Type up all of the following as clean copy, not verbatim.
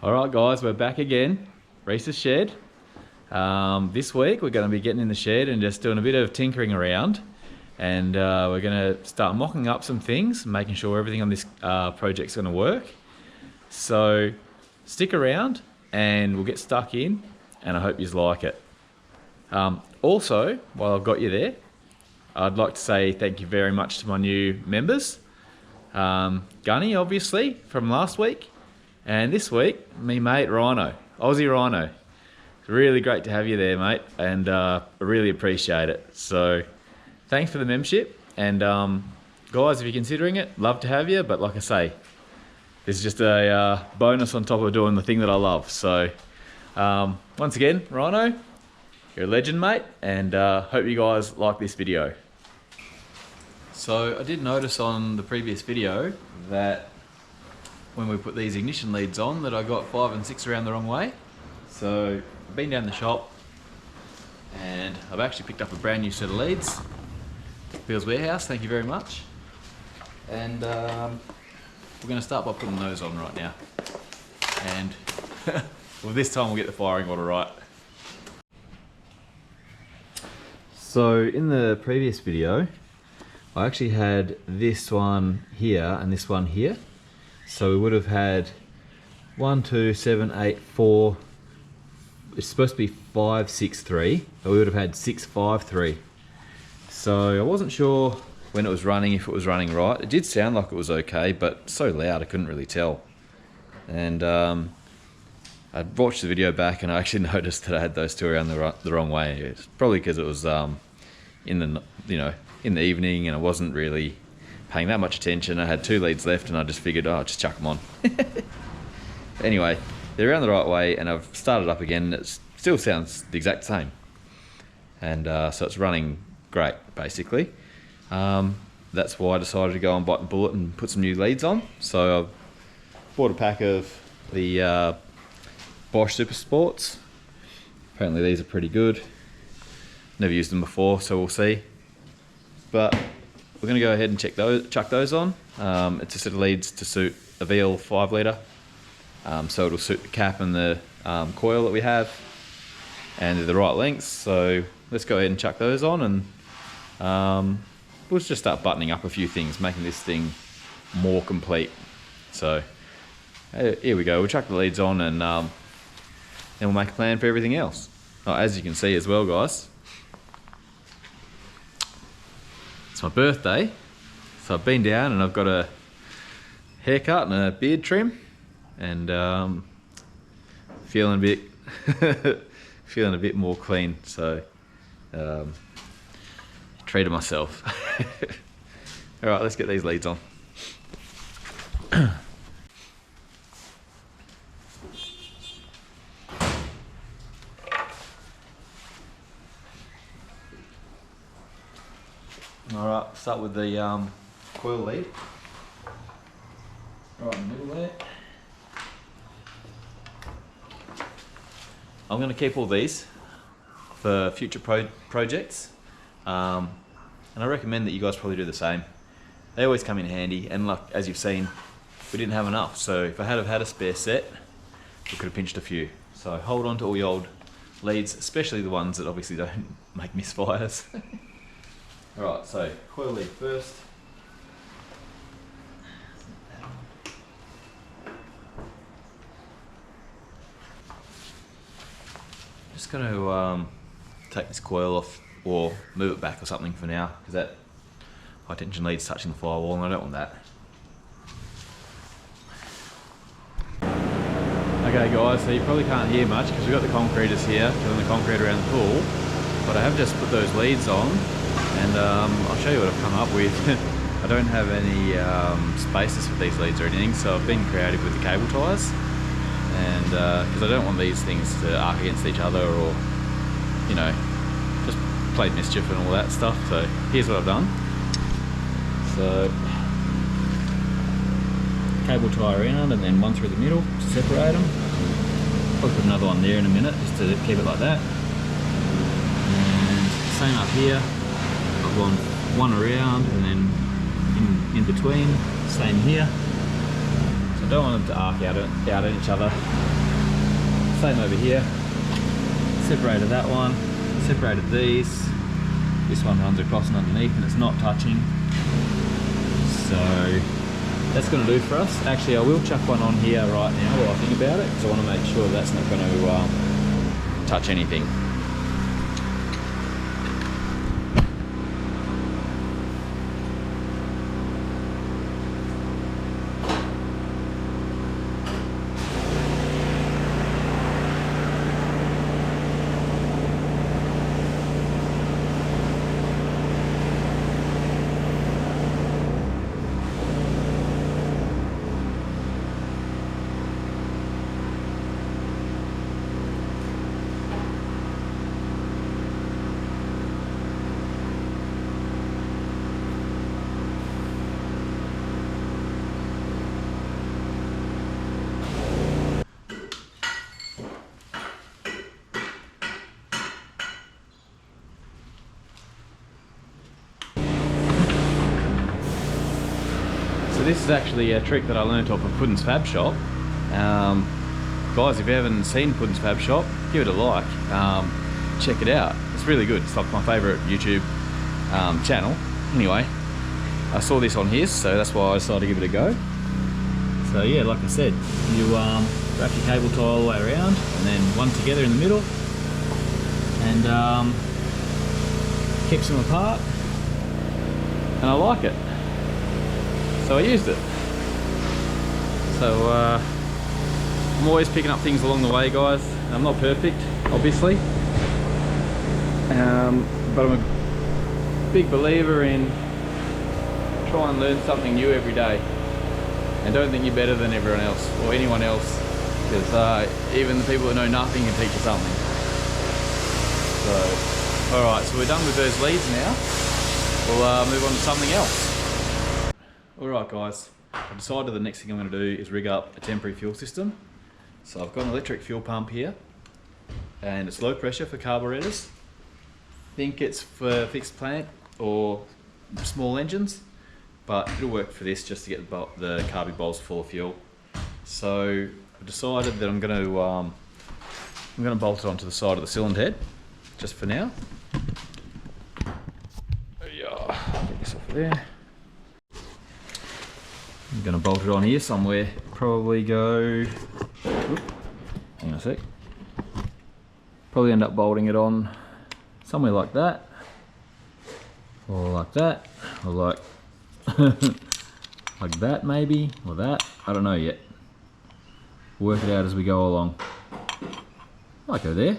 Alright guys, we're back again. Reese's shed. This week we're going to be getting in the shed and just doing a bit of tinkering around. And we're going to start mocking up some things, making sure everything on this project's going to work. So stick around and we'll get stuck in, and I hope you like it. Also, while I've got you there, I'd like to say thank you very much to my new members. Gunny, obviously, from last week. And this week, me mate Rhino, Aussie Rhino. It's really great to have you there, mate, and I really appreciate it. So thanks for the membership, and guys, if you're considering it, love to have you, but like I say, this is just a bonus on top of doing the thing that I love. So once again, Rhino, you're a legend, mate, and hope you guys like this video. So I did notice on the previous video that when we put these ignition leads on that I got 5 and 6 around the wrong way. So I've been down the shop and I've actually picked up a brand new set of leads. Bill's Warehouse, thank you very much. And we're going to start by putting those on right now. And well, this time we'll get the firing order right. So in the previous video, I actually had this one here and this one here. So we would have had 1, 2, 7, 8, 4. It's supposed to be 5, 6, 3. But we would have had 6, 5, 3. So I wasn't sure when it was running, if it was running right. It did sound like it was okay, but so loud I couldn't really tell. And I watched the video back and I actually noticed that I had those two around the wrong way. It's probably because it was in the evening and I wasn't really paying that much attention. I had 2 leads left and I just figured, oh, I'll just chuck them on. Anyway, they're around the right way and I've started up again. It still sounds the exact same. And so it's running great, basically. That's why I decided to go and bite the bullet and put some new leads on. So I've bought a pack of the Bosch Super Sports. Apparently these are pretty good. Never used them before, so we'll see. But we're going to go ahead and chuck those on. It's a set of leads to suit a VL 5 litre. So it'll suit the cap and the coil that we have. And they're the right lengths. So let's go ahead and chuck those on, and we'll just start buttoning up a few things, making this thing more complete. So here we go. We'll chuck the leads on, and then we'll make a plan for everything else. Oh, as you can see as well, guys, it's my birthday, so I've been down and I've got a haircut and a beard trim, and feeling a bit more clean. So treated myself. All right, let's get these leads on. Alright, start with the coil lead. Right in the middle there. I'm going to keep all these for future projects. And I recommend that you guys probably do the same. They always come in handy, and like, as you've seen, we didn't have enough. So if I had have had a spare set, we could have pinched a few. So hold on to all your old leads, especially the ones that obviously don't make misfires. Alright, so coil lead first. Just going to take this coil off or move it back or something for now, because that high tension lead's touching the firewall and I don't want that. Okay guys, so you probably can't hear much because we've got the concreters here doing the concrete around the pool, but I have just put those leads on. And I'll show you what I've come up with. I don't have any spacers for these leads or anything, so I've been creative with the cable ties. And because I don't want these things to arc against each other, or, you know, just play mischief and all that stuff. So here's what I've done. So cable tie around and then one through the middle to separate them. I'll put another one there in a minute just to keep it like that. And same up here. One around and then in between, same here. So I don't want them to arc out at each other. Same over here. Separated that one, separated these. This one runs across and underneath and it's not touching. So that's going to do for us. Actually, I will chuck one on here right now while I think about it, because I want to make sure that's not going to touch anything. This is actually a trick that I learnt off of Puddin's Fab Shop. Guys, if you haven't seen Puddin's Fab Shop, give it a like. Check it out. It's really good. It's like my favourite YouTube channel. Anyway, I saw this on his, so that's why I decided to give it a go. So yeah, like I said, you wrap your cable tie all the way around, and then one together in the middle, and keeps them apart. And I like it. So I used it. So I'm always picking up things along the way, guys. I'm not perfect, obviously, but I'm a big believer in try and learn something new every day, and don't think you're better than everyone else or anyone else, because even the people that know nothing can teach you something. So, all right, so we're done with those leads now. We'll move on to something else. Alright guys, I've decided the next thing I'm going to do is rig up a temporary fuel system. So I've got an electric fuel pump here, and it's low pressure for carburetors. I think it's for fixed plant or small engines, but it'll work for this just to get the carby bowls full of fuel. So I've decided that I'm going to bolt it onto the side of the cylinder head, just for now. Get this off of there. I'm going to bolt it on here somewhere, probably go, hang on a sec, probably end up bolting it on somewhere like that, or like that, or like, like that maybe, or that, I don't know yet. Work it out as we go along. Might go there,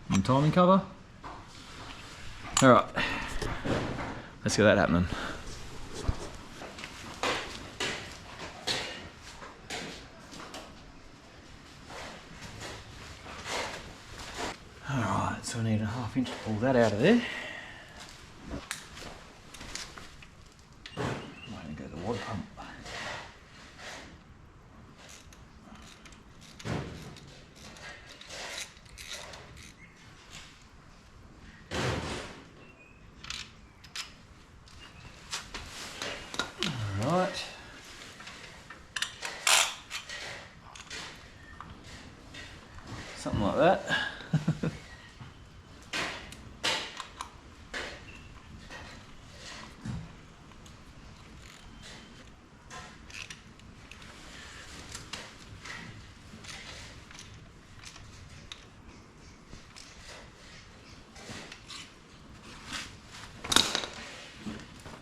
and timing cover. Alright, let's get that happening. Alright, so I need a 1/2 inch to pull that out of there. Might go to the water pump. Alright. Something like that.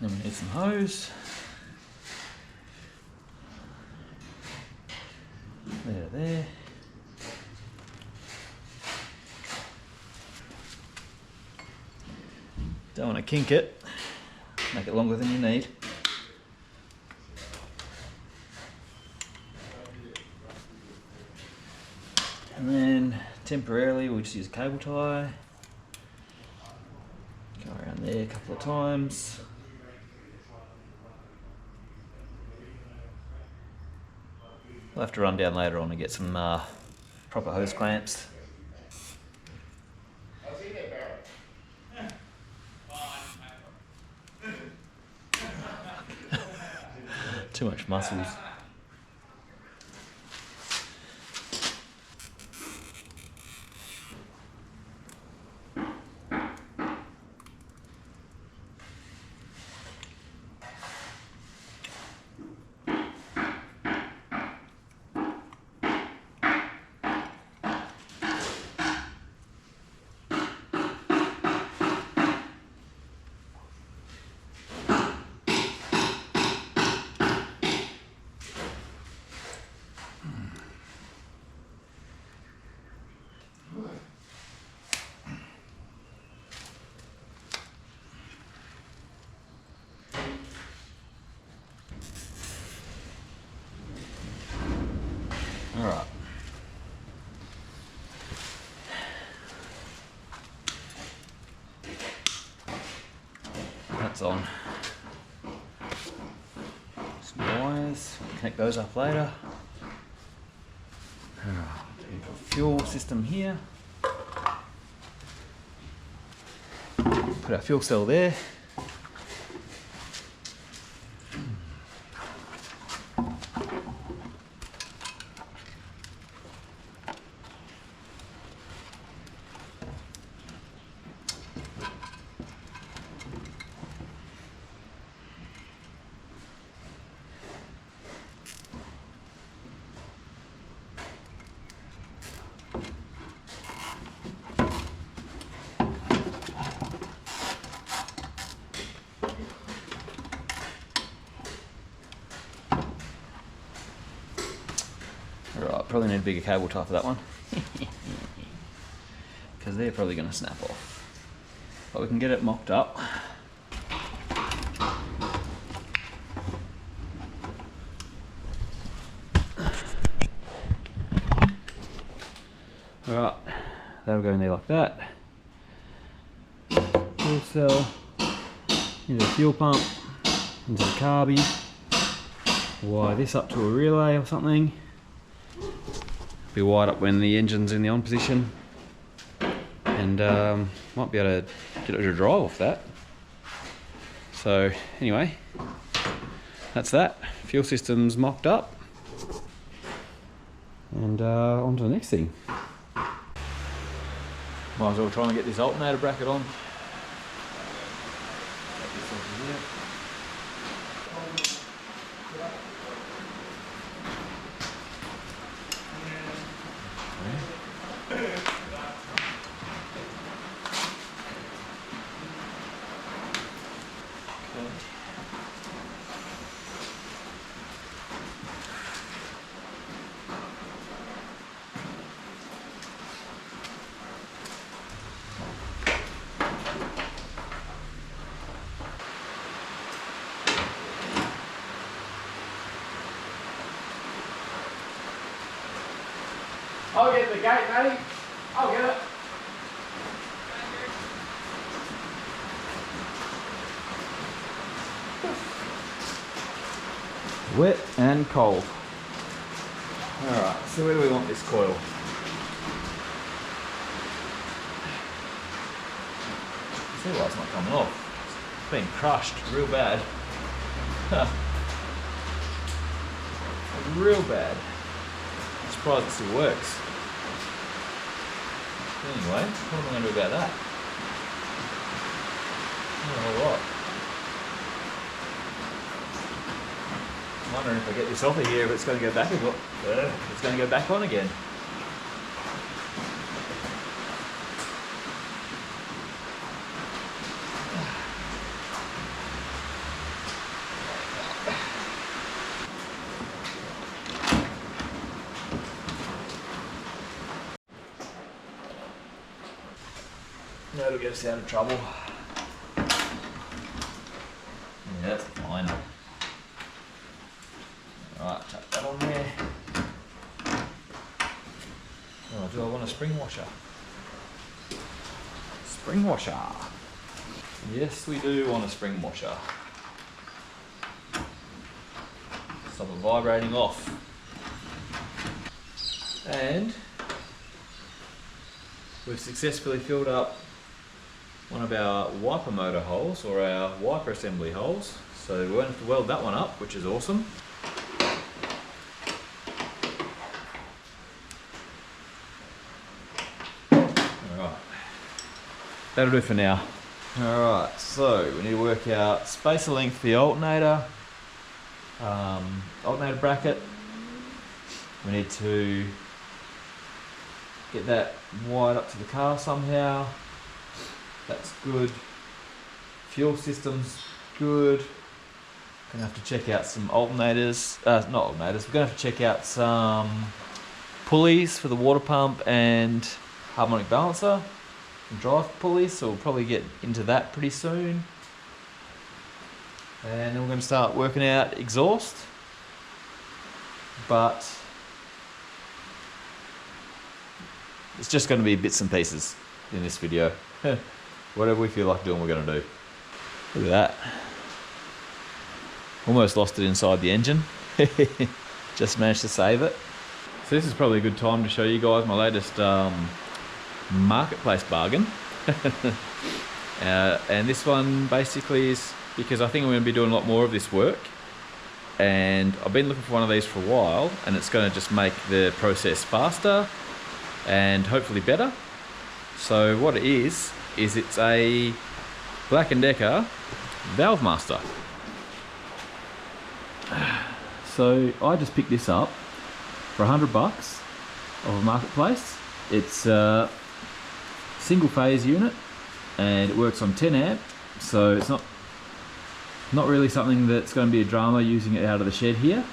Then we need some hose. There. Don't want to kink it, make it longer than you need. And then temporarily we'll just use a cable tie. Go around there a couple of times. We'll have to run down later on and get some proper hose clamps. Too much muscles. lights on. Some wires, connect those up later. Fuel system here. Put our fuel cell there. Alright, probably need a bigger cable tie for that one. Because they're probably going to snap off. But we can get it mocked up. Alright, that'll go in there like that. Fuel cell, into the fuel pump, into the carby. Wire this up to a relay or something. Be wired up when the engine's in the on position, and might be able to get it to drive off that. So anyway, that's that. Fuel system's mocked up, and on to the next thing. Might as well try and get this alternator bracket on. Take this off here. I'll get the gate, Matty. I'll get it. Wet and cold. Alright, so where do we want this coil? See why it's not coming off. It's been crushed real bad. Real bad. I'm surprised it still works. Anyway, what am I going to do about that? Not a whole lot. I'm wondering if I get this off of here, if it's going to go back again. It's going to go back on again. That'll get us out of trouble. Yeah, that's fine. Alright, tuck that on there. Oh, do I want a spring washer? Spring washer. Yes, we do want a spring washer. Stop it vibrating off. And we've successfully filled up one of our wiper motor holes, or our wiper assembly holes. So we won't have to weld that one up, which is awesome. Alright, that'll do for now. Alright, so we need to work out spacer length for the alternator, alternator bracket. We need to get that wired up to the car somehow. That's good. Fuel system's good. Gonna have to check out some alternators, not alternators, we're gonna have to check out some pulleys for the water pump and harmonic balancer and drive pulleys, so we'll probably get into that pretty soon. And then we're gonna start working out exhaust, but it's just gonna be bits and pieces in this video. Whatever we feel like doing, we're going to do. Look at that. Almost lost it inside the engine. Just managed to save it. So this is probably a good time to show you guys my latest marketplace bargain. And this one basically is because I think I'm going to be doing a lot more of this work, and I've been looking for one of these for a while, and it's going to just make the process faster and hopefully better. So what it is it's a Black & Decker Valve Master. So I just picked this up for $100 off a marketplace. It's a single phase unit and it works on 10 amp, so it's not really something that's going to be a drama using it out of the shed here.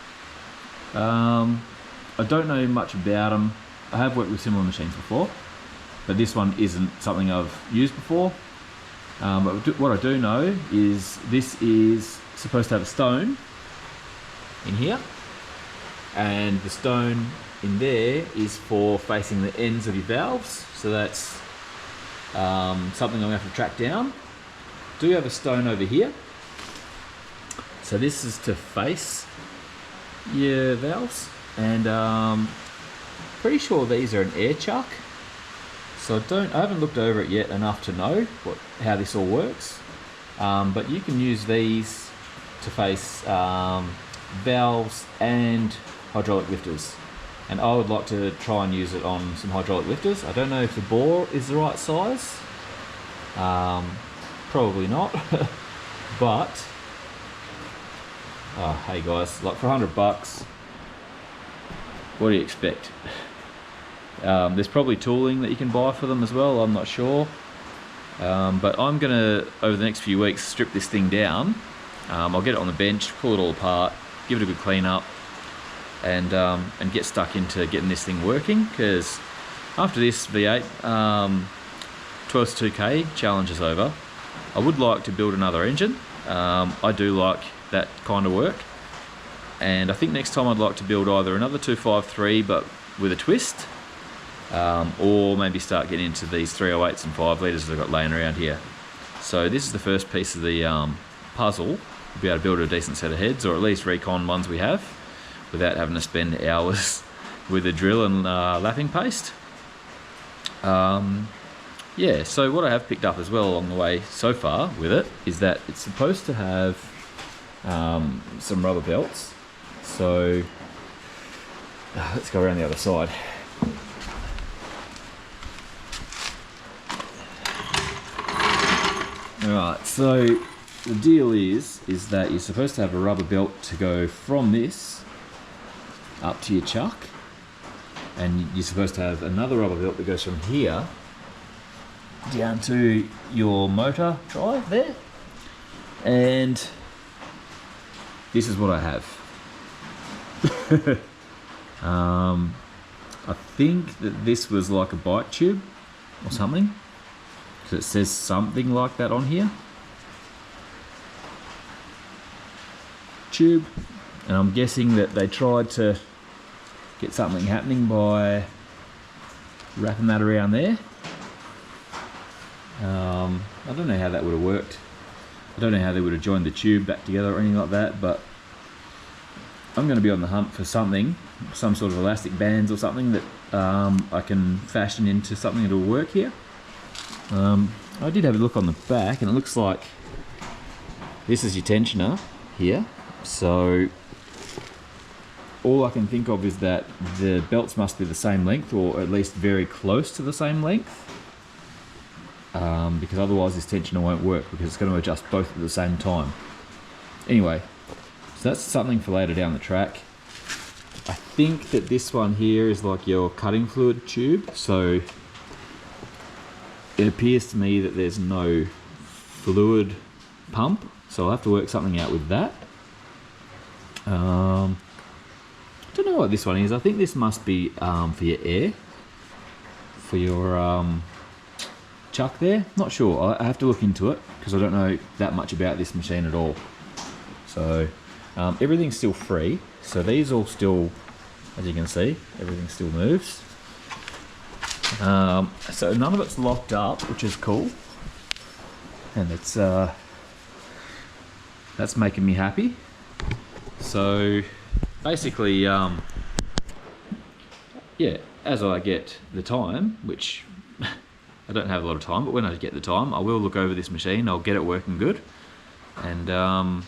I don't know much about them. I have worked with similar machines before, but this one isn't something I've used before. But what I do know is this is supposed to have a stone in here, and the stone in there is for facing the ends of your valves, so that's something I'm going to have to track down. Do have a stone over here, so this is to face your valves, and pretty sure these are an air chuck. So I haven't looked over it yet enough to know how this all works, but you can use these to face valves and hydraulic lifters, and I would like to try and use it on some hydraulic lifters. I don't know if the bore is the right size, probably not, but hey guys, like for $100, what do you expect? There's probably tooling that you can buy for them as well, I'm not sure. But I'm gonna, over the next few weeks, strip this thing down. I'll get it on the bench, pull it all apart, give it a good clean up, and get stuck into getting this thing working, because after this V8 12 to 2K challenge is over, I would like to build another engine. I do like that kind of work, and I think next time I'd like to build either another 253 but with a twist, or maybe start getting into these 308s and 5 litres that I've got laying around here. So this is the first piece of the puzzle. We'll be able to build a decent set of heads, or at least recon ones we have, without having to spend hours with a drill and lapping paste. Yeah, so what I have picked up as well along the way so far with it is that it's supposed to have some rubber belts. So let's go around the other side. Alright, so the deal is that you're supposed to have a rubber belt to go from this up to your chuck, and you're supposed to have another rubber belt that goes from here down to your motor drive there, and this is what I have. I think that this was like a bike tube or something, because it says something like that on here. Tube, and I'm guessing that they tried to get something happening by wrapping that around there. I don't know how that would have worked. I don't know how they would have joined the tube back together or anything like that, but I'm going to be on the hunt for something, some sort of elastic bands or something that I can fashion into something that will work here. I did have a look on the back, and it looks like this is your tensioner here. So all I can think of is that the belts must be the same length, or at least very close to the same length, because otherwise this tensioner won't work, because it's going to adjust both at the same time. Anyway, so that's something for later down the track. I think that this one here is like your cutting fluid tube, so it appears to me that there's no fluid pump, so I'll have to work something out with that. I don't know what this one is. I think this must be for your air, for your chuck there. Not sure. I have to look into it, because I don't know that much about this machine at all. So everything's still free. So these all still, as you can see, everything still moves. So none of it's locked up, which is cool, and it's that's making me happy. So basically, yeah, as I get the time, which I don't have a lot of time, but when I get the time, I will look over this machine. I'll get it working good, and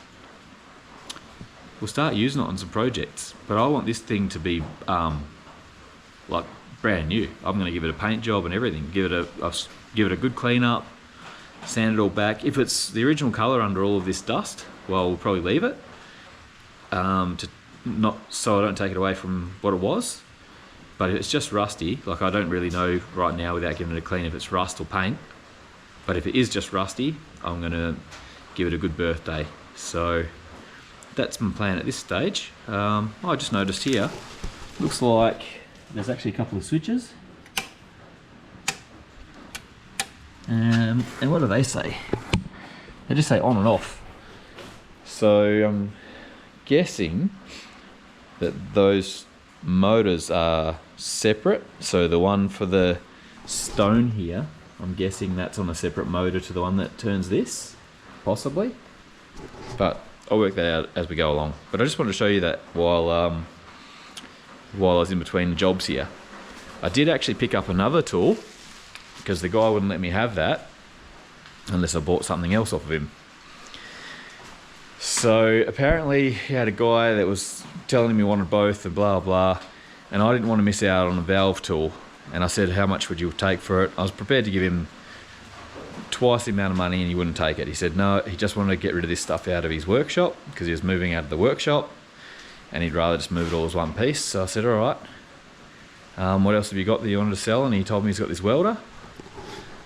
we'll start using it on some projects. But I want this thing to be like brand new. I'm going to give it a paint job and everything. I'll give it a good clean up, sand it all back. If it's the original colour under all of this dust, well, we'll probably leave it, so I don't take it away from what it was. But if it's just rusty, like I don't really know right now without giving it a clean if it's rust or paint. But if it is just rusty, I'm going to give it a good birthday. So that's my plan at this stage. I just noticed here, looks like there's actually a couple of switches. And what do they say? They just say on and off. So I'm guessing that those motors are separate. So the one for the stone here, I'm guessing that's on a separate motor to the one that turns this, possibly. But I'll work that out as we go along. But I just wanted to show you that while I was in between jobs here. I did actually pick up another tool because the guy wouldn't let me have that unless I bought something else off of him. So apparently he had a guy that was telling him he wanted both and blah blah, and I didn't want to miss out on a valve tool, and I said, how much would you take for it? I was prepared to give him twice the amount of money and he wouldn't take it. He said no, he just wanted to get rid of this stuff out of his workshop because he was moving out of the workshop and he'd rather just move it all as one piece. So I said, all right, what else have you got that you wanted to sell? And he told me he's got this welder,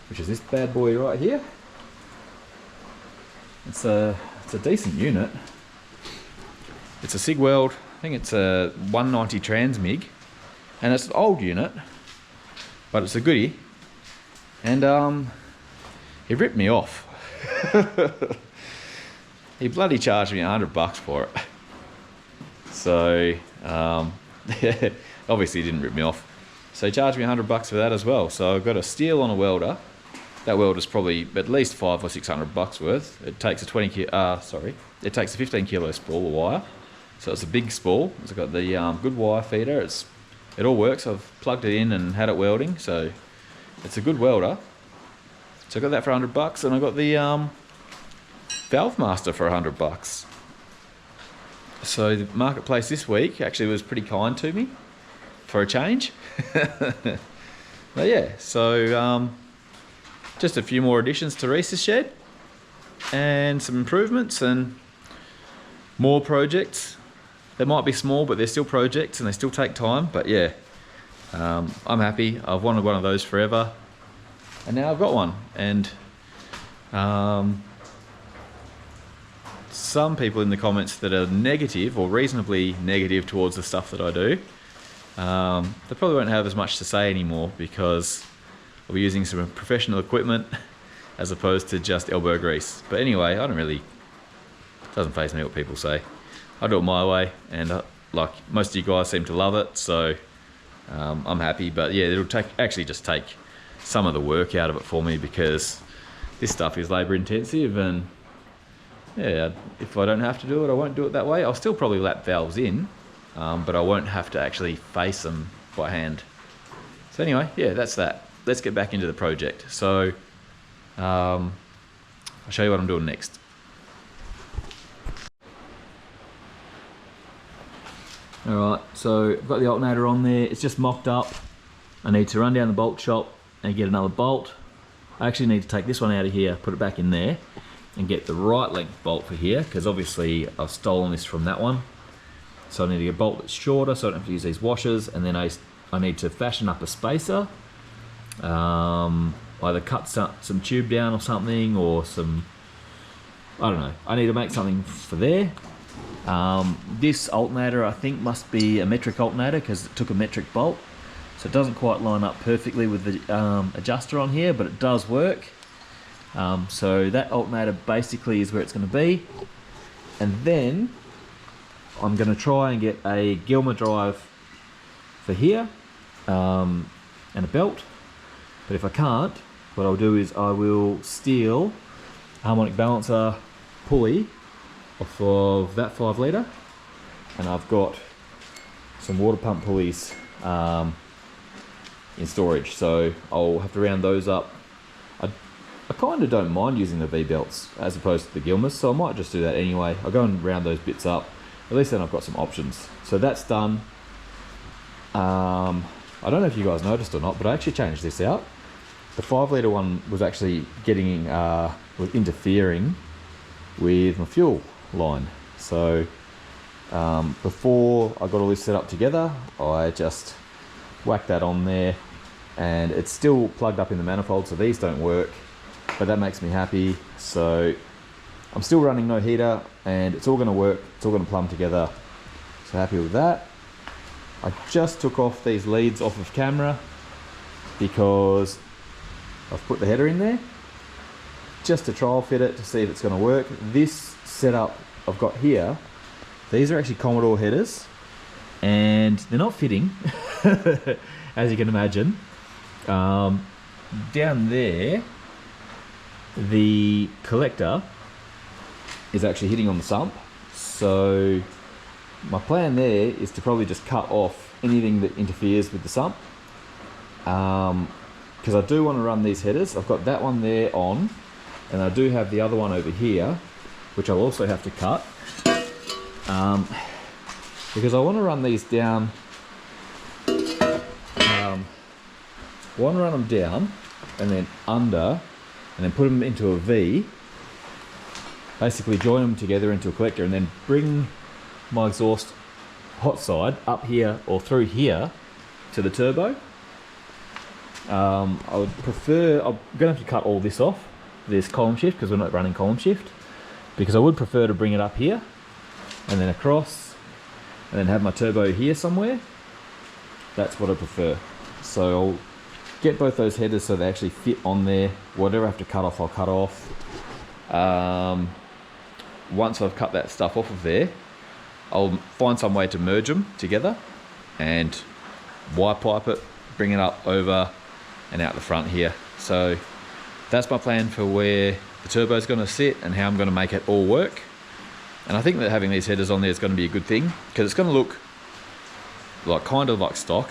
which is this bad boy right here. It's a decent unit. It's a SIG weld. I think it's a 190 transmig, and it's an old unit, but it's a goodie. And he ripped me off. He bloody charged me $100 for it. So obviously he didn't rip me off. So he charged me $100 for that as well. So I've got a steel on a welder. That welder's probably at least $500 or $600 worth. It takes a 15 kilo spool of wire. So it's a big spool. It's got the good wire feeder. It all works. I've plugged it in and had it welding. So it's a good welder. So I got that for $100, and I got the Valve Master for $100. So the marketplace this week actually was pretty kind to me for a change. But yeah, so just a few more additions to Reese's shed and some improvements and more projects. They might be small, but they're still projects and they still take time. But yeah, I'm happy. I've wanted one of those forever, and now I've got one. And some people in the comments that are negative or reasonably negative towards the stuff that I do, they probably won't have as much to say anymore because I'll be using some professional equipment as opposed to just elbow grease. But anyway, it doesn't faze me what people say. I do it my way, and like most of you guys seem to love it, so I'm happy. But yeah, it'll actually just take some of the work out of it for me because this stuff is labour intensive, and yeah, if I don't have to do it, I won't do it that way. I'll still probably lap valves in, but I won't have to actually face them by hand. So anyway, yeah, that's that. Let's get back into the project. So I'll show you what I'm doing next. Alright, so I've got the alternator on there. It's just mocked up. I need to run down the bolt shop and get another bolt. I actually need to take this one out of here, put it back in there, and get the right length bolt for here, because obviously I've stolen this from that one. So I need to get a bolt that's shorter so I don't have to use these washers, and then I need to fashion up a spacer. Either cut some tube down or something, or some, I don't know. I need to make something for there. This alternator I think must be a metric alternator because it took a metric bolt. So it doesn't quite line up perfectly with the adjuster on here, but it does work. So that alternator basically is where it's going to be. And then I'm going to try and get a Gilmer drive for here, and a belt. But if I can't, what I'll do is I will steal a harmonic balancer pulley off of that 5 litre, and I've got some water pump pulleys in storage, so I'll have to round those up. I kind of don't mind using the V-belts as opposed to the Gilmers, so I might just do that anyway. I'll go and round those bits up. At least then I've got some options. So that's done. I don't know if you guys noticed or not, but I actually changed this out. The 5 litre one was actually getting, was interfering with my fuel line. So before I got all this set up together, I just whacked that on there, and it's still plugged up in the manifold, so these don't work, but that makes me happy. So I'm still running no heater, and it's all going to work, it's all going to plumb together, so happy with that. I just took off these leads off of camera because I've put the header in there just to trial fit it to see if it's going to work. This setup I've got here, these are actually Commodore headers, and they're not fitting as you can imagine. Down there the collector is actually hitting on the sump, so my plan there is to probably just cut off anything that interferes with the sump, because I do want to run these headers. I've got that one there on, and I do have the other one over here which I'll also have to cut, because I want to run these down. I want to run them down and then under, and then put them into a V, basically join them together into a collector, and then bring my exhaust hot side up here or through here to the turbo. I would prefer, I'm going to have to cut all this off, this column shift, because we're not running column shift, because I would prefer to bring it up here and then across and then have my turbo here somewhere. That's what I prefer. So I'll get both those headers so they actually fit on there. Whatever I have to cut off, I'll cut off. Once I've cut that stuff off of there, I'll find some way to merge them together and wire pipe it, bring it up over and out the front here. So that's my plan for where the turbo is going to sit and how I'm going to make it all work. And I think that having these headers on there is going to be a good thing, because it's going to look like kind of like stock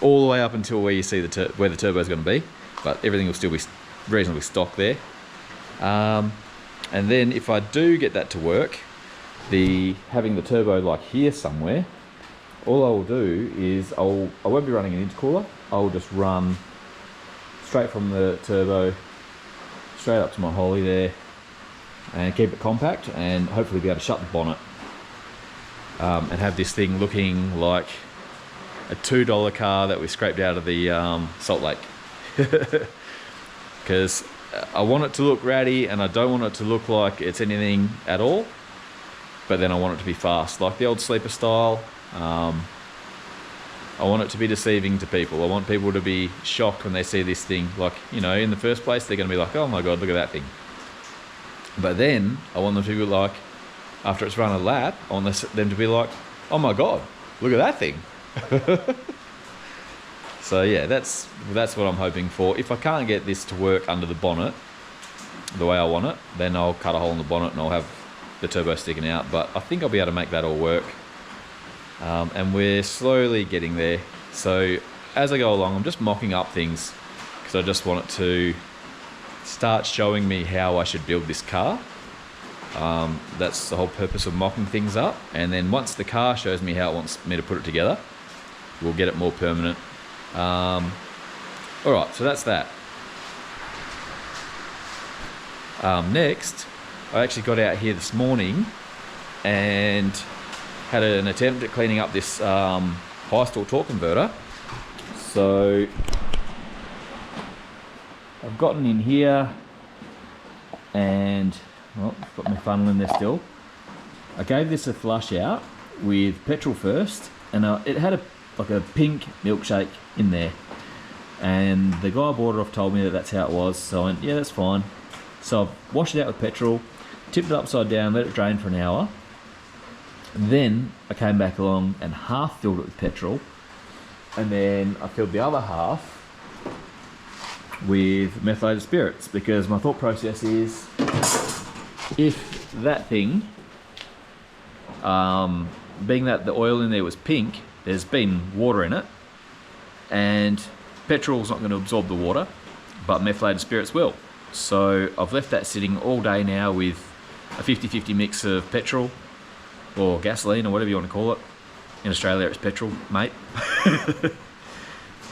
all the way up until where you see where the turbo is going to be, but everything will still be reasonably stock there. And then if I do get that to work, having the turbo like here somewhere, all I will do is I won't be running an intercooler. I'll just run straight from the turbo straight up to my Holly there, and keep it compact, and hopefully be able to shut the bonnet, and have this thing looking like a $2 car that we scraped out of the Salt Lake. Because I want it to look ratty, and I don't want it to look like it's anything at all, but then I want it to be fast, like the old sleeper style. I want it to be deceiving to people. I want people to be shocked when they see this thing. Like, you know, in the first place, they're going to be like, oh my God, look at that thing. But then I want them to be like, after it's run a lap, I want them to be like, oh my God, look at that thing. So yeah, that's what I'm hoping for. If I can't get this to work under the bonnet the way I want it, then I'll cut a hole in the bonnet and I'll have the turbo sticking out. But I think I'll be able to make that all work. And we're slowly getting there. So as I go along, I'm just mocking up things, because I just want it to start showing me how I should build this car. That's the whole purpose of mocking things up. And then once the car shows me how it wants me to put it together, we'll get it more permanent. Alright, so that's that. Next, I actually got out here this morning and had an attempt at cleaning up this Postal torque converter. So I've gotten in here and, well, I've got my funnel in there still. I gave this a flush out with petrol first, and it had like a pink milkshake in there, and the guy I bought it off told me that that's how it was, so I went, yeah, that's fine. So I've washed it out with petrol, tipped it upside down, let it drain for an hour, and then I came back along and half filled it with petrol, and then I filled the other half with methylated spirits, because my thought process is, if that thing being that the oil in there was pink, there's been water in it, and petrol's not going to absorb the water, but methylated spirits will. So I've left that sitting all day now with a 50-50 mix of petrol or gasoline or whatever you want to call it. In Australia it's petrol, mate.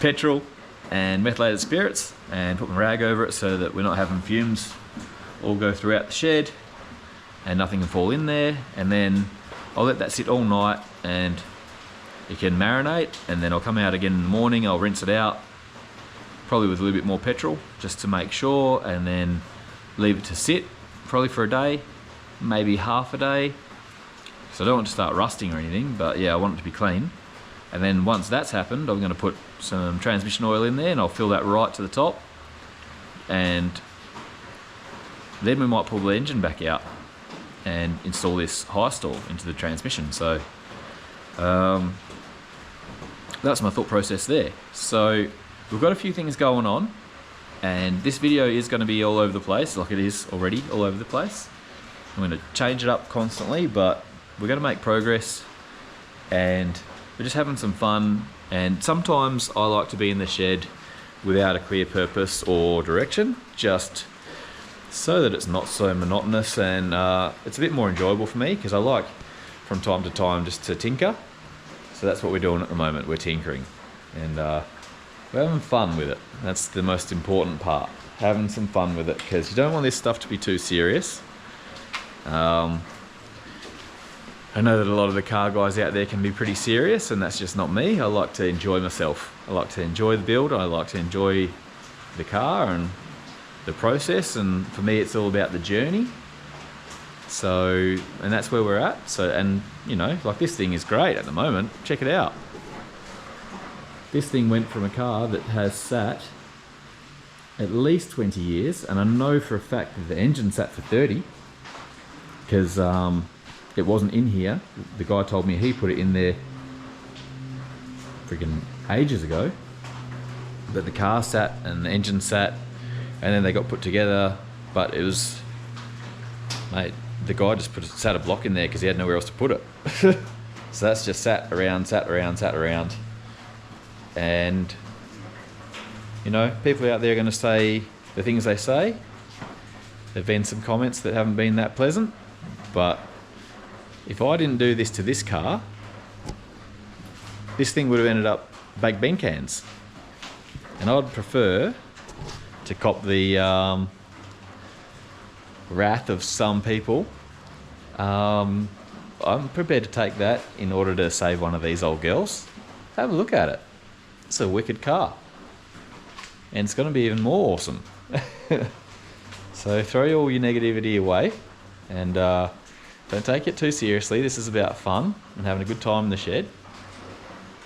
Petrol and methylated spirits, and put my rag over it so that we're not having fumes all go throughout the shed and nothing can fall in there. And then I'll let that sit all night and it can marinate, and then I'll come out again in the morning, I'll rinse it out, probably with a little bit more petrol just to make sure, and then leave it to sit probably for a day, maybe half a day. So I don't want to start rusting or anything, but yeah, I want it to be clean. And then once that's happened, I'm going to put some transmission oil in there and I'll fill that right to the top, and then we might pull the engine back out and install this high stall into the transmission. So that's my thought process there. So we've got a few things going on, and this video is going to be all over the place, like it is already all over the place. I'm going to change it up constantly, but we're going to make progress, and we're just having some fun. And sometimes I like to be in the shed without a clear purpose or direction, just so that it's not so monotonous, and it's a bit more enjoyable for me, because I like from time to time just to tinker. So that's what we're doing at the moment, we're tinkering, and we're having fun with it. That's the most important part, having some fun with it, because you don't want this stuff to be too serious. I know that a lot of the car guys out there can be pretty serious, and that's just not me. I like to enjoy myself. I like to enjoy the build, I like to enjoy the car and the process, and for me it's all about the journey. So, and that's where we're at. So, and you know, like this thing is great at the moment. Check it out. This thing went from a car that has sat at least 20 years, and I know for a fact that the engine sat for 30, because it wasn't in here. The guy told me he put it in there freaking ages ago, but the car sat and the engine sat, and then they got put together. But it was, mate, the guy just sat a block in there because he had nowhere else to put it. So that's just sat around, and you know, people out there are going to say the things they say. There've been some comments that haven't been that pleasant, but if I didn't do this to this car, this thing would have ended up baked bean cans, and I'd prefer to cop the wrath of some people. I'm prepared to take that in order to save one of these old girls. Have a look at it. It's a wicked car, and it's going to be even more awesome. So throw all your negativity away, and don't take it too seriously. This is about fun and having a good time in the shed.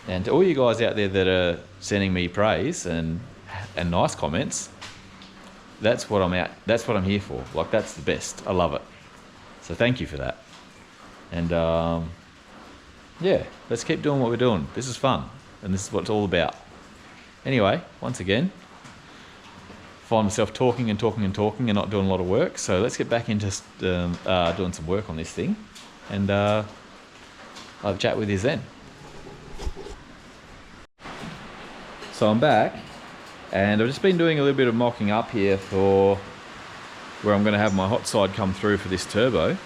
And to all you guys out there that are sending me praise and nice comments, that's what I'm here for. Like, that's the best. I love it. So thank you for that. And yeah, let's keep doing what we're doing. This is fun, and this is what it's all about. Anyway, once again, find myself talking and not doing a lot of work. So let's get back into doing some work on this thing, and I'll have a chat with you then. So I'm back, and I've just been doing a little bit of mocking up here for where I'm going to have my hot side come through for this turbo.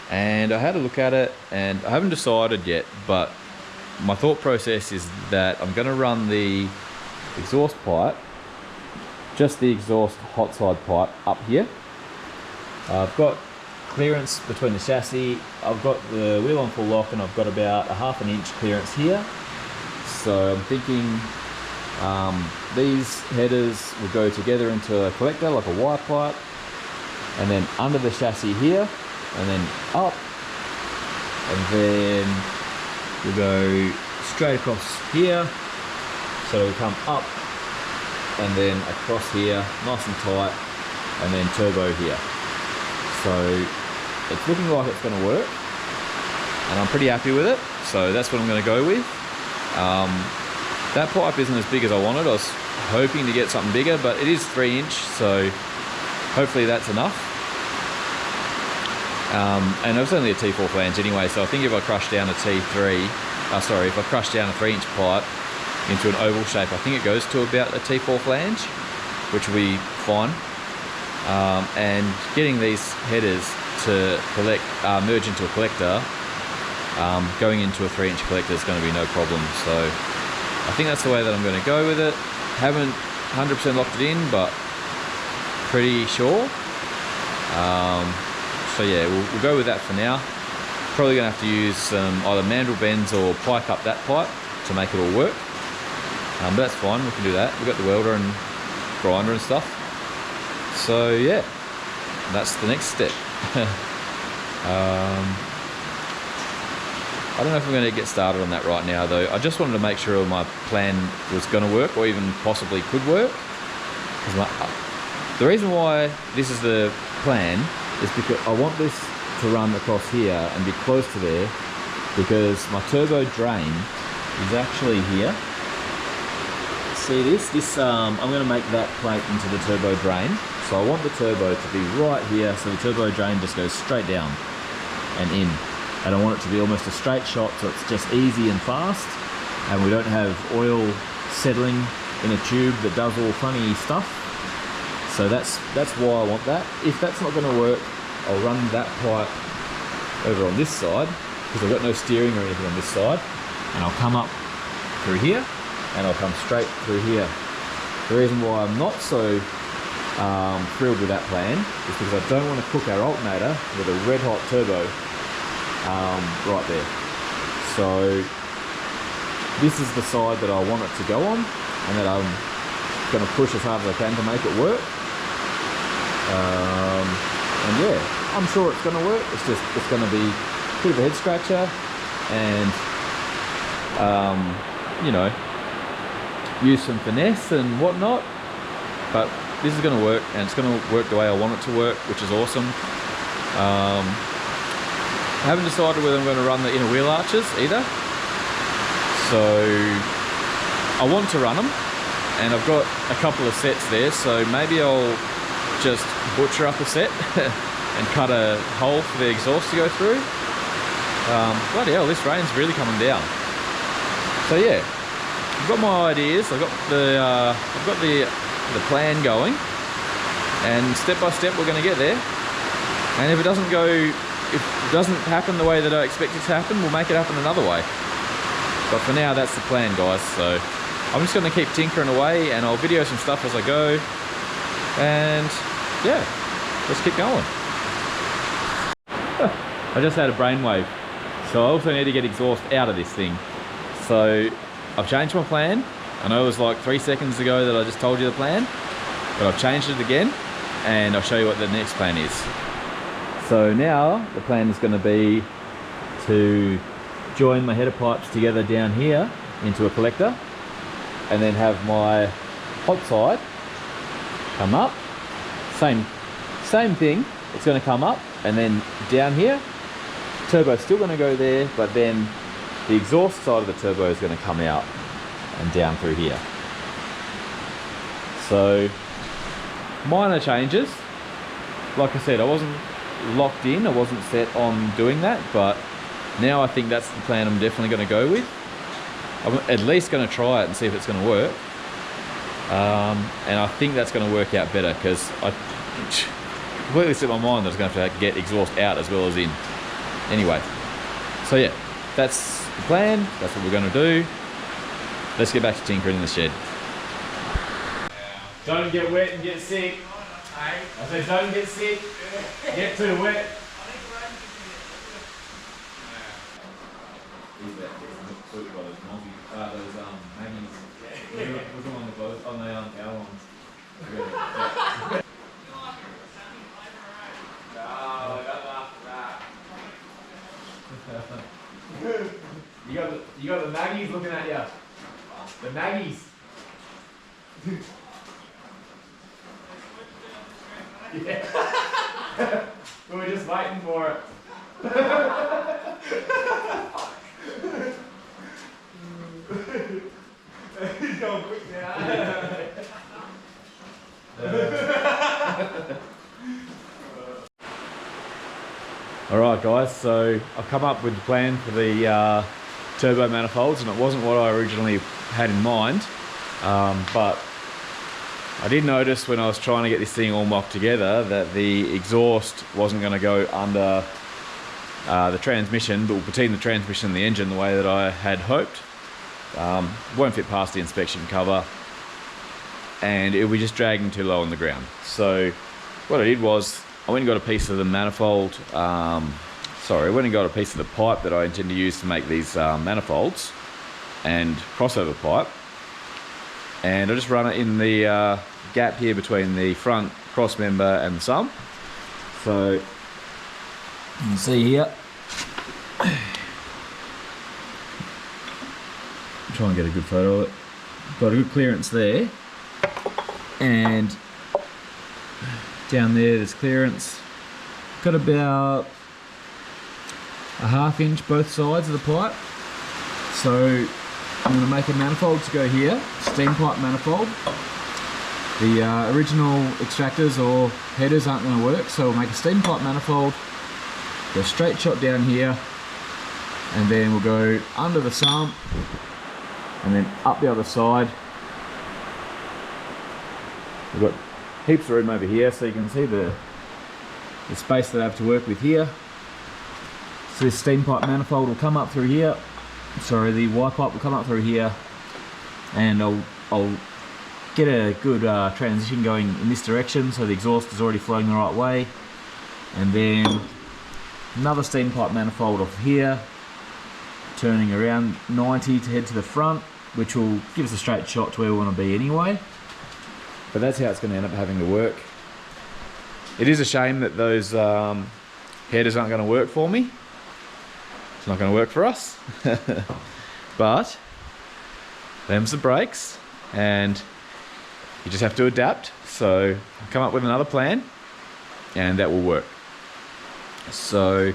And I had a look at it, and I haven't decided yet, but my thought process is that I'm going to run the exhaust pipe, just the exhaust hot side pipe, up here. I've got clearance between the chassis, I've got the wheel on full lock, and I've got about a ½ inch clearance here. So I'm thinking these headers will go together into a collector, like a wire pipe, and then under the chassis here, and then up, and then we'll go straight across here, so we'll come up and then across here, nice and tight, and then turbo here. So it's looking like it's going to work, and I'm pretty happy with it, so that's what I'm going to go with. That pipe isn't as big as I wanted. I was hoping to get something bigger, but it is 3 inch, so hopefully that's enough. And it was only a T4 flange anyway, so I think if I crush down a T3, if I crush down a 3-inch pipe into an oval shape, I think it goes to about a T4 flange, which will be fine. And getting these headers to merge into a collector, going into a 3-inch collector is going to be no problem. So I think that's the way that I'm going to go with it. Haven't 100% locked it in, but pretty sure. So yeah, we'll go with that for now. Probably going to have to use some either mandrel bends or pike up that pipe to make it all work. But that's fine, we can do that. We've got the welder and grinder and stuff. So yeah, that's the next step. I don't know if I'm going to get started on that right now though. I just wanted to make sure my plan was going to work, or even possibly could work. The reason why this is the plan is because I want this to run across here and be close to there, because my turbo drain is actually here. See this? I'm going to make that plate into the turbo drain. So I want the turbo to be right here, so the turbo drain just goes straight down and in. And I want it to be almost a straight shot, so it's just easy and fast, and we don't have oil settling in a tube that does all funny stuff. So that's why I want that. If that's not going to work, I'll run that pipe over on this side, because I've got no steering or anything on this side, and I'll come up through here, and I'll come straight through here. The reason why I'm not so thrilled with that plan is because I don't want to cook our alternator with a red hot turbo right there. So this is the side that I want it to go on, and that I'm going to push as hard as I can to make it work. And yeah, I'm sure it's going to work. It's going to be a bit of a head scratcher, and you know, use some finesse and whatnot, but this is going to work, and it's going to work the way I want it to work, which is awesome. I haven't decided whether I'm going to run the inner wheel arches either, so I want to run them, and I've got a couple of sets there, so maybe I'll just butcher up a set and cut a hole for the exhaust to go through. Bloody hell, this rain's really coming down. So yeah, I've got my ideas, I've got the plan going, and step by step we're going to get there. And if it doesn't happen the way that I expect it to happen, we'll make it happen another way. But for now, that's the plan, guys. So I'm just going to keep tinkering away, and I'll video some stuff as I go. And yeah, let's keep going. I just had a brainwave, so I also need to get exhaust out of this thing. So I've changed my plan. I know it was like 3 seconds ago that I just told you the plan, but I've changed it again, and I'll show you what the next plan is. So now the plan is going to be to join my header pipes together down here into a collector, and then have my hot side come up. Same thing, it's going to come up, and then down here, turbo's still going to go there, but then the exhaust side of the turbo is going to come out and down through here. So minor changes. Like I said, I wasn't locked in, I wasn't set on doing that, but now I think that's the plan I'm definitely going to go with. I'm at least going to try it and see if it's going to work. And I think that's going to work out better, because I completely set my mind that I was going to have to get exhaust out as well as in. Anyway, so yeah, that's the plan, that's what we're going to do. Let's get back to tinkering in the shed. Don't get wet and get sick. I said don't get sick, get too wet. Maggies. Put them on the boat, on the our ones. You got the Maggies looking at you. The Maggies. Yeah. We were just waiting for it. He's going quick now. Alright guys, so I've come up with a plan for the turbo manifolds, and it wasn't what I originally had in mind, but I did notice when I was trying to get this thing all mocked together that the exhaust wasn't going to go under the transmission, but between the transmission and the engine the way that I had hoped. Won't fit past the inspection cover, and it would be just dragging too low on the ground. So what I did was I went and got a piece of the manifold, I went and got a piece of the pipe that I intend to use to make these manifolds, and crossover pipe, and I just run it in the gap here between the front cross member and the sump. So you can see here, try and get a good photo of it. Got a good clearance there, and down there's clearance. Got about a ½ inch both sides of the pipe. So I'm going to make a manifold to go here, steam pipe manifold. The original extractors or headers aren't going to work, so we'll make a steam pipe manifold, go straight shot down here, and then we'll go under the sump and then up the other side. We've got heaps of room over here, so you can see the space that I have to work with here. So this steam pipe manifold will come up through here. Sorry, the Y pipe will come up through here, and I'll get a good transition going in this direction, so the exhaust is already flowing the right way. And then another steam pipe manifold off here, turning around 90 to head to the front, which will give us a straight shot to where we want to be anyway. But that's how it's going to end up having to work. It is a shame that those headers aren't going to work for me. It's not going to work for us. But them's the brakes, and you just have to adapt. So I've come up with another plan, and that will work. So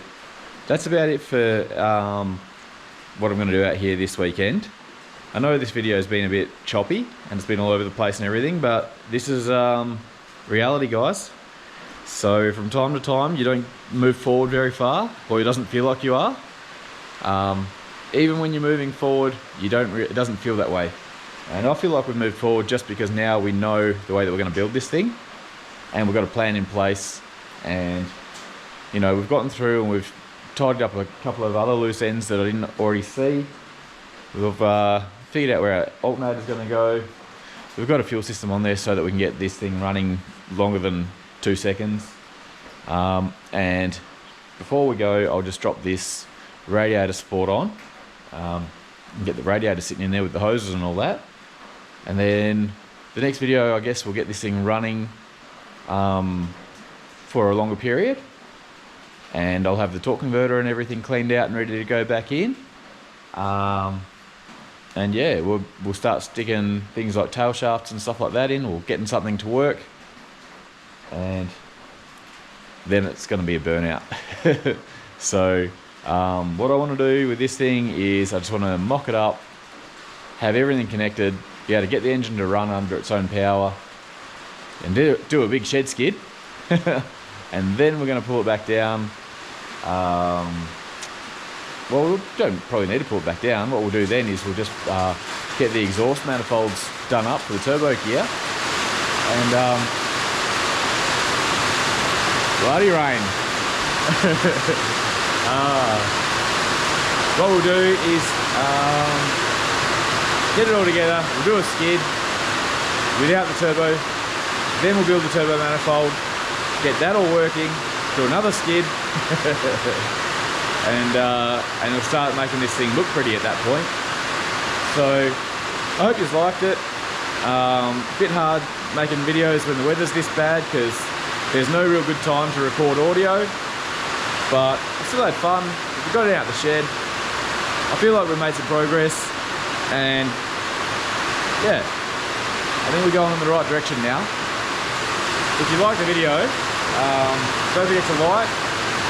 that's about it for what I'm going to do out here this weekend. I know this video has been a bit choppy and it's been all over the place and everything, but this is reality, guys. So from time to time you don't move forward very far, or it doesn't feel like you are. Even when you're moving forward, it doesn't feel that way. And I feel like we've moved forward just because now we know the way that we're going to build this thing, and we've got a plan in place, and you know, we've gotten through and we've tidied up a couple of other loose ends that I didn't already see. We've figured out where our alternator is going to go. We've got a fuel system on there so that we can get this thing running longer than 2 seconds. And before we go, I'll just drop this radiator support on, and get the radiator sitting in there with the hoses and all that. And then the next video, I guess we'll get this thing running for a longer period, and I'll have the torque converter and everything cleaned out and ready to go back in. And yeah, we'll start sticking things like tail shafts and stuff like that in, or getting something to work, and then it's going to be a burnout. So what I want to do with this thing is I just want to mock it up, have everything connected, be able to get the engine to run under its own power, and do a big shed skid. And then we're going to pull it back down. Well, we don't probably need to pull it back down. What we'll do then is we'll just get the exhaust manifolds done up for the turbo gear. And bloody rain. What we'll do is get it all together. We'll do a skid without the turbo. Then we'll build the turbo manifold, get that all working, do another skid. And we'll start making this thing look pretty at that point. So I hope you liked it. A bit hard making videos when the weather's this bad because there's no real good time to record audio, but I still had fun. We got it out the shed. I feel like we've made some progress, and yeah, I think we're going in the right direction now. If you like the video, don't forget to like.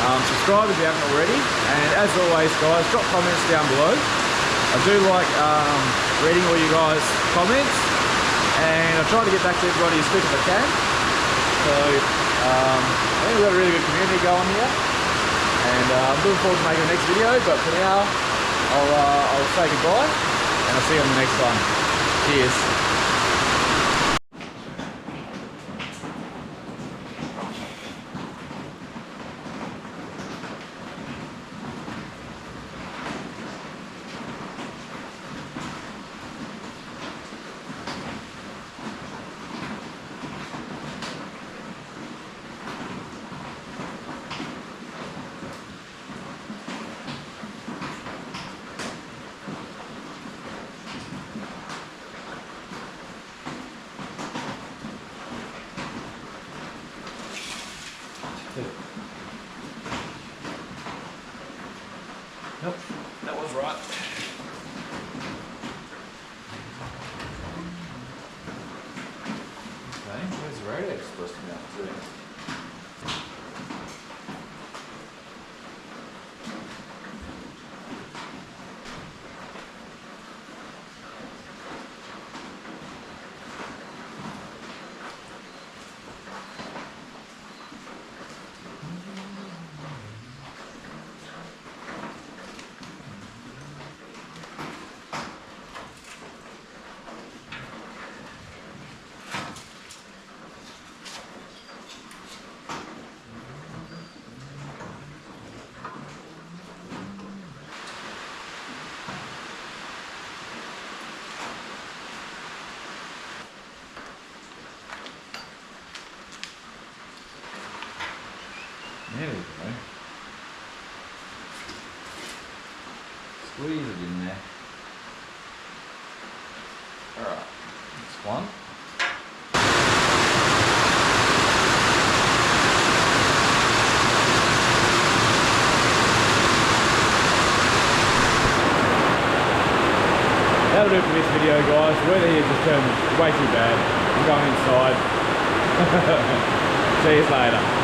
Subscribe if you haven't already, and as always guys, drop comments down below. I do like reading all you guys' comments, and I try to get back to everybody as quick as I can. So I think we've got a really good community going here, And I'm looking forward to making the next video, but for now, I'll say goodbye, and I'll see you on the next one. Cheers. Nope, that was right. Okay, where's the radio supposed to be up to? There we go. Squeeze it in there. Alright, that's one. That'll do it for this video, guys. The weather here just turned way too bad. I'm going inside. See you later.